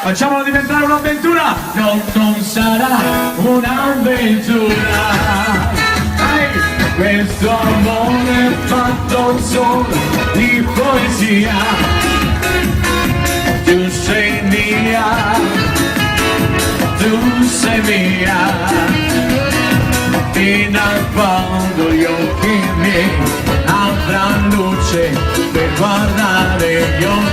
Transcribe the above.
Facciamolo diventare un'avventura! Non sarà un'avventura! Questo amore è fatto solo di poesia. Tu sei mia, tu sei mia, fino a quando gli occhi miei avranno luce per guardare gli occhi